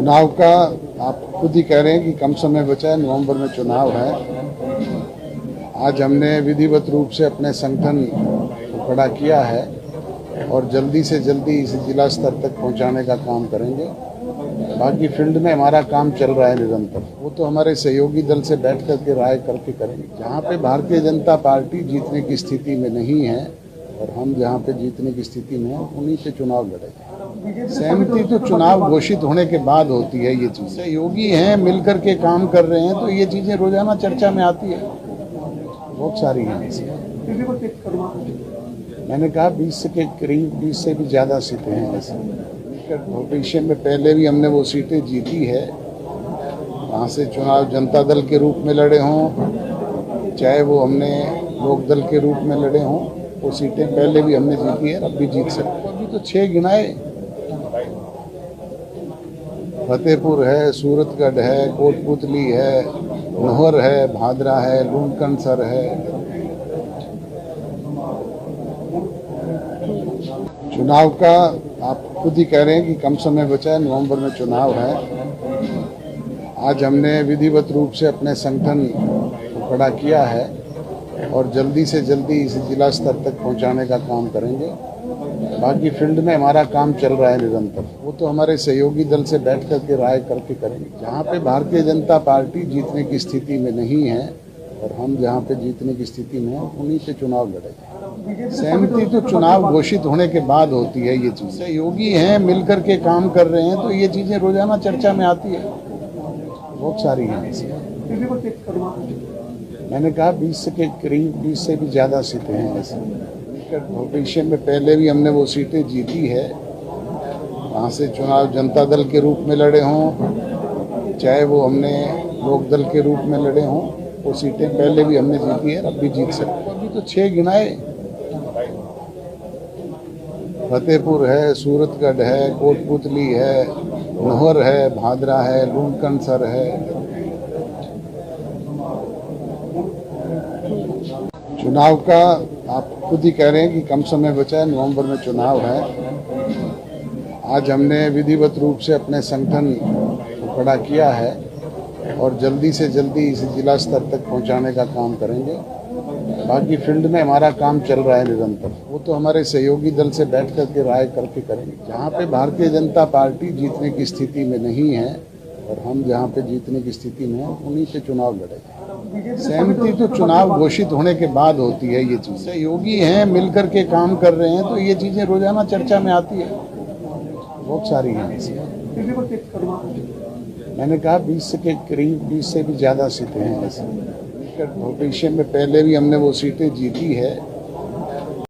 चुनाव का आप खुद ही कह रहे हैं कि कम समय बचा है, नवंबर में चुनाव है। आज हमने विधिवत रूप से अपने संगठन को खड़ा किया है और जल्दी से जल्दी इसे जिला स्तर तक पहुंचाने का काम करेंगे। बाकी फील्ड में हमारा काम चल रहा है निरंतर, वो तो हमारे सहयोगी दल से बैठ करके राय करके करेंगे। जहाँ पे भारतीय जनता पार्टी जीतने की स्थिति में नहीं है और हम जहाँ पे जीतने की स्थिति में हैं, उन्हीं पे चुनाव लड़ेंगे। सहमति तो चुनाव घोषित होने के बाद होती है। ये चीज सहयोगी हैं, मिलकर के काम कर रहे हैं, तो ये चीजें रोजाना चर्चा में आती है, बहुत सारी हैं। मैंने कहा 20 के करीब, 20 से भी ज़्यादा सीटें हैं। ऐसे भविष्य में पहले भी हमने वो सीटें जीती है। वहाँ से चुनाव जनता दल के रूप में लड़े हों, चाहे वो हमने लोक दल के रूप में लड़े हों, वो सीटें पहले भी हमने जीती है, अब भी जीत सकते हैं। अभी तो 6 गिनाए, फतेहपुर है, सूरतगढ़ है, कोटपुतली है, नोहर है, भादरा है, लूणकंसर है। चुनाव का आप खुद ही कह रहे हैं कि कम समय बचा है, नवंबर में चुनाव है। आज हमने विधिवत रूप से अपने संगठन को खड़ा किया है और जल्दी से जल्दी इसे जिला स्तर तक पहुंचाने का काम करेंगे। बाकी फील्ड में हमारा काम चल रहा है निरंतर, वो तो हमारे सहयोगी दल से बैठ करके राय करके करेंगे। जहाँ पे भारतीय जनता पार्टी जीतने की स्थिति में नहीं है और हम जहाँ पे जीतने की स्थिति में हैं, उन्हीं पे चुनाव लड़ेंगे। सहमति तो चुनाव घोषित होने के बाद होती है। ये चीज सहयोगी हैं, मिलकर के काम कर रहे हैं, तो ये चीजें रोजाना चर्चा में आती है, बहुत सारी हैं। मैंने कहा 20 के करीब, 20 से भी ज़्यादा सीटें हैं। ऐसे भविष्य में पहले भी हमने वो सीटें जीती है। वहाँ से चुनाव जनता दल के रूप में लड़े हों, चाहे वो हमने लोक दल के रूप में लड़े हों, वो सीटें पहले भी हमने जीती है, अब भी जीत सकते हैं। अभी तो 6 गिनाए, फतेहपुर है, सूरतगढ़ है, कोटपुतली है, नोहर है, भादरा है, लूणकंसर है। चुनाव का आप खुद ही कह रहे हैं कि कम समय बचा है, नवंबर में चुनाव है। आज हमने विधिवत रूप से अपने संगठन को खड़ा किया है और जल्दी से जल्दी इसे जिला स्तर तक पहुंचाने का काम करेंगे। बाकी फील्ड में हमारा काम चल रहा है निरंतर, वो तो हमारे सहयोगी दल से बैठ करके राय करके करेंगे। जहाँ पे भारतीय जनता पार्टी जीतने की स्थिति में नहीं है और हम जहाँ पे जीतने की स्थिति में हैं, उन्हीं पे चुनाव लड़ेंगे। सहमति तो चुनाव घोषित होने के बाद होती है। ये चीज सहयोगी हैं, मिलकर के काम कर रहे हैं, तो ये चीजें रोजाना चर्चा में आती है, बहुत सारी हैं। मैंने कहा 20 के करीब, 20 से भी ज़्यादा सीटें हैं। ऐसे भविष्य में पहले भी हमने वो सीटें जीती है।